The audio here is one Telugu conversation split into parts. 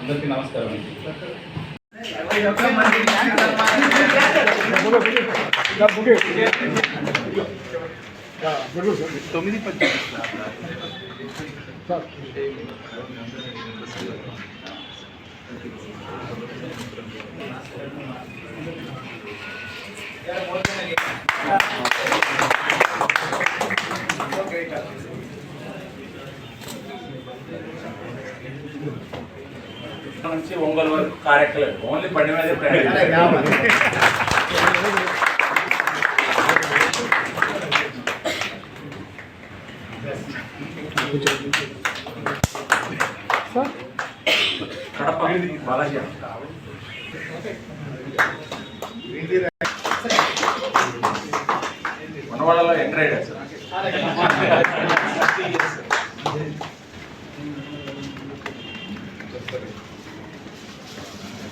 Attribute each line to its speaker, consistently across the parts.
Speaker 1: అందరికీ నమస్కారం. నుంచి ఒంగోలు వరకు కార్యక్రమం ఓన్లీ బండి మీద కడప బాలాజీ మనవాళ్ళలో ఎంటర్ అయ్యాడు సార్.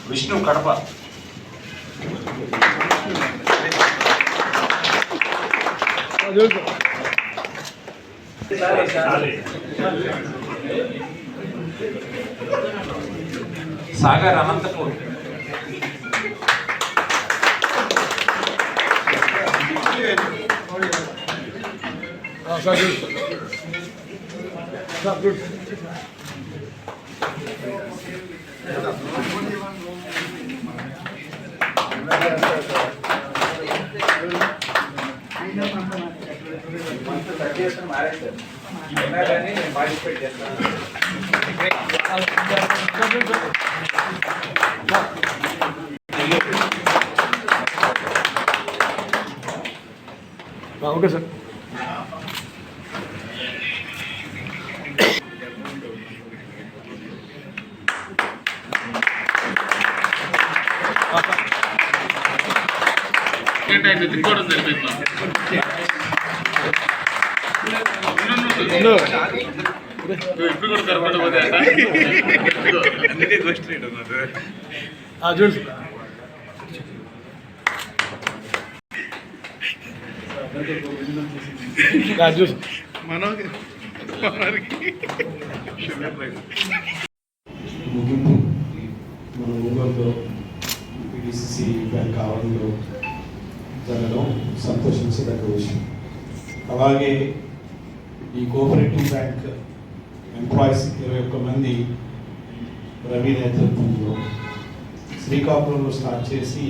Speaker 1: విష్ణు కడప, సాగర్ అనంతపూర్, మ్యారేజ్ అయినా కానీ నేను పార్టిసిపేట్ చేస్తాను.
Speaker 2: Okay sir.
Speaker 3: తిట్టుకోవడం జరిగింది. ఇప్పుడు కూడా కరెక్ట్ పోతే అందుకే గోష్ఠి
Speaker 2: చూడు చూసి
Speaker 4: ముగింపు మన ఊళ్ళో పిడిసిసి బ్యాంక్ ఆవరణలో జరగడం సంతోషించదగ్గ విషయం. అలాగే ఈ కోఆపరేటివ్ బ్యాంక్ ఎంప్లాయీస్ 21 మంది రవి నేతృత్వంలో శ్రీకాకుళంలో స్టార్ట్ చేసి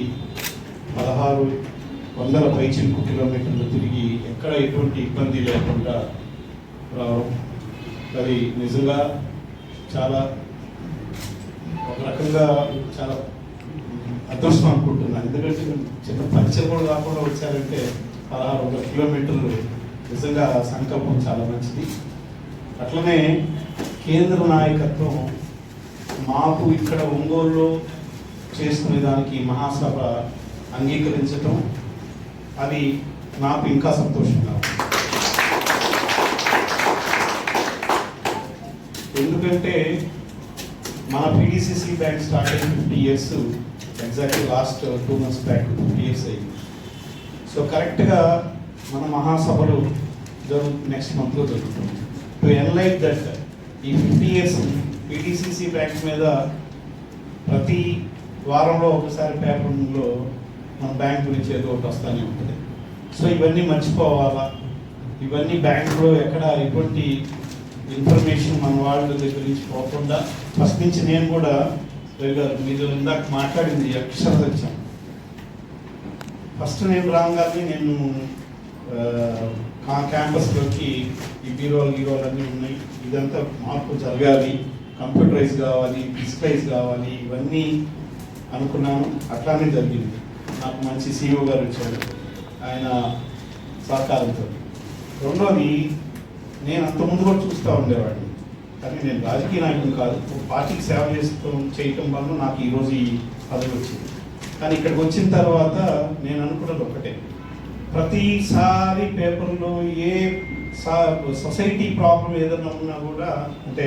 Speaker 4: 1600 పైచిలుకు కిలోమీటర్లు తిరిగి ఎక్కడ ఎటువంటి ఇబ్బంది లేకుండా రావడం అది నిజంగా చాలా ఒక రకంగా చాలా అదృష్టం అనుకుంటున్నాను. ఎందుకంటే చిన్న పరిచయం కూడా కాకుండా వచ్చారంటే 1600 కిలోమీటర్లు నిజంగా సంకల్పం చాలా మంచిది. అట్లనే కేంద్ర నాయకత్వం మాకు ఇక్కడ ఒంగోలులో చేసుకునే దానికి మహాసభ అంగీకరించటం అది నాకు ఇంకా సంతోషంగా ఉంది. ఎందుకంటే మన పిడిసిసి బ్యాంక్ స్టార్ట్ అయిన 50 years exactly last 2 months back 50 years అయింది. సో కరెక్ట్గా మన మహాసభలు నెక్స్ట్ మంత్లో జరుగుతుంది. టు ఎన్లైట్ దట్ ఈ 50 years పిడిసిసి బ్యాంక్ మీద ప్రతి వారంలో ఒకసారి పేపర్లో మన బ్యాంక్ గురించి ఏదో ఒకటి వస్తూనే ఉంటుంది. సో ఇవన్నీ మర్చిపోవాలా, ఇవన్నీ బ్యాంకులో ఎక్కడ ఎటువంటి ఇన్ఫర్మేషన్ మన వాళ్ళ దగ్గర నుంచి పోకుండా ఫస్ట్ నుంచి నేను కూడా మీరు ఇందాక మాట్లాడింది అక్షర సత్యం. ఫస్ట్ నేను రాగానే నేను క్యాంపస్లోకి ఈ బీరోలు అన్నీ ఉన్నాయి, ఇదంతా మార్పు జరగాలి, కంప్యూటరైజ్ కావాలి, డిజిటలైజ్ కావాలి, ఇవన్నీ అనుకున్నాను. అట్లానే జరిగింది. నాకు మంచి CEO గారు వచ్చారు ఆయన సహకారంతో. రెండోది నేను అంతకుముందు కూడా చూస్తూ ఉండేవాడిని, కానీ నేను రాజకీయ నాయకుడు కాదు, పార్టీకి సేవ చేయటం వల్ల నాకు ఈరోజు ఈ పదవి వచ్చింది. కానీ ఇక్కడికి వచ్చిన తర్వాత నేను అనుకున్నది ఒకటే, ప్రతిసారి పేపర్లో ఏ సొసైటీ ప్రాబ్లం ఏదైనా ఉన్నా కూడా అంటే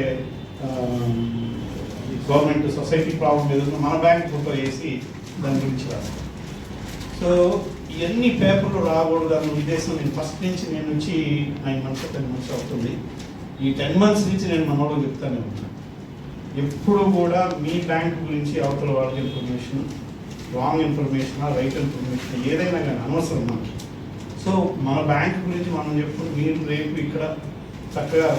Speaker 4: గవర్నమెంట్ సొసైటీ ప్రాబ్లం ఏదైనా మన బ్యాంక్ ఫోటో వేసి దాని గురించి రాస్తాం. సో ఇవన్నీ పేపర్లు రాకూడదు అన్న ఉద్దేశం నేను ఫస్ట్ నుంచి నేను వచ్చి 9 months 10 months అవుతుంది. ఈ 10 months నుంచి నేను మనోళ్ళు చెప్తానే ఉన్నాను, ఎప్పుడు కూడా మీ బ్యాంక్ గురించి అవతల వాళ్ళకి information, wrong information, right information ఏదైనా కానీ అనవసరం మనకి. సో మన బ్యాంక్ గురించి మనం చెప్పుకుని మీరు రేపు ఇక్కడ చక్కగా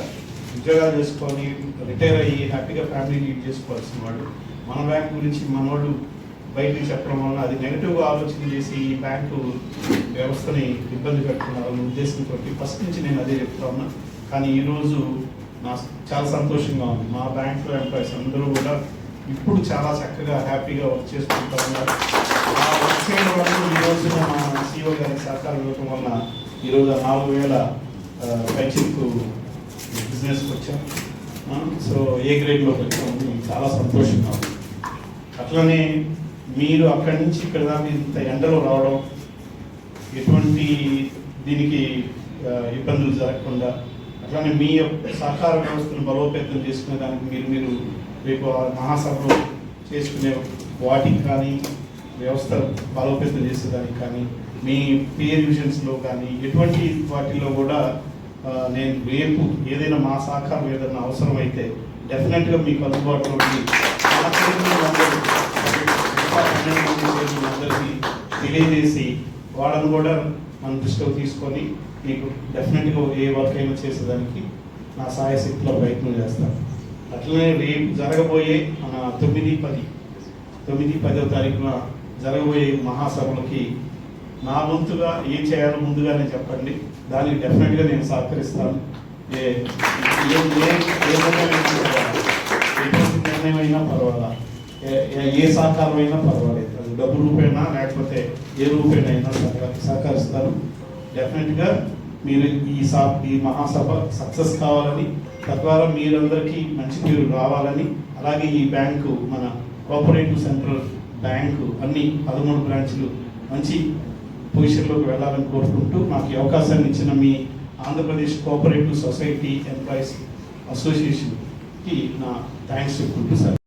Speaker 4: ఉద్యోగాలు చేసుకొని రిటైర్ అయ్యి హ్యాపీగా ఫ్యామిలీ లీడ్ చేసుకోవాల్సిన వాళ్ళు మన బ్యాంక్ గురించి మనోళ్ళు బయటికి చెప్పడం వల్ల అది నెగిటివ్గా ఆలోచన చేసి ఈ బ్యాంకు వ్యవస్థని ఇబ్బంది పెట్టుకున్నారన్న ఉద్దేశంతో ఫస్ట్ నుంచి నేను అదే చెప్తా ఉన్నా. కానీ ఈరోజు నాకు చాలా సంతోషంగా ఉంది, మా బ్యాంక్లో ఎంప్లాయీస్ అందరూ కూడా ఇప్పుడు చాలా చక్కగా హ్యాపీగా వర్క్ చేసుకుంటూ ఉన్నారు. ఆ వర్క్ చేయడం వల్ల ఈరోజు మా CEO గారికి సహకారం ఇవ్వడం వల్ల ఈరోజు 4000 పెన్షన్కు బిజినెస్కి వచ్చాం. సో ఏ గ్రేడ్లోకి వచ్చాము, చాలా సంతోషంగా ఉంది. అట్లనే మీరు అక్కడి నుంచి ఇక్కడ దాకా ఇంత ఎండలో రావడం, ఎటువంటి దీనికి ఇబ్బందులు జరగకుండా అట్లానే మీ సహకార వ్యవస్థను బలోపేతం చేసుకునే దానికి మీరు రేపు మహాసభలో చేసుకునే వాటికి కానీ వ్యవస్థ బలోపేతం చేసేదానికి కానీ మీ పేర్ విజన్స్లో కానీ ఎటువంటి వాటిల్లో కూడా నేను రేపు ఏదైనా మా సహకారం ఏదైనా అవసరమైతే డెఫినెట్గా మీకు అందుబాటులో ఉండి అందరికీ తెలియజేసి వాళ్ళని కూడా మన దృష్టిలో తీసుకొని మీకు డెఫినెట్గా ఏ వర్క్ అయినా చేసేదానికి నా సాయశక్తిలో ప్రయత్నం చేస్తాను. అట్లనే రేపు జరగబోయే మన 9-10వ తారీఖున జరగబోయే మహాసభలకి నా వంతుగా ఏం చేయాలో ముందుగానే చెప్పండి, దానికి డెఫినెట్గా నేను సహకరిస్తాను. ఎటువంటి నిర్ణయం అయినా పర్వాలా, ఏ సహకారం అయినా పర్వాలేదు, అది డబ్బు రూపేనా లేకపోతే ఏ రూపేనైనా సహకరిస్తాను. డెఫినెట్గా మీరు ఈ మహాసభ సక్సెస్ కావాలని, తద్వారా మీరందరికీ మంచి పేరు రావాలని, అలాగే ఈ బ్యాంకు మన కోఆపరేటివ్ సెంట్రల్ బ్యాంకు అన్ని 13 బ్రాంచ్లు మంచి పొజిషన్లోకి వెళ్ళాలని కోరుకుంటూ నాకు ఈ అవకాశాన్ని ఇచ్చిన మీ ఆంధ్రప్రదేశ్ కోఆపరేటివ్ సొసైటీ ఎంప్లాయీస్ అసోసియేషన్కి నా థ్యాంక్స్ చెప్పుకుంటూ సార్.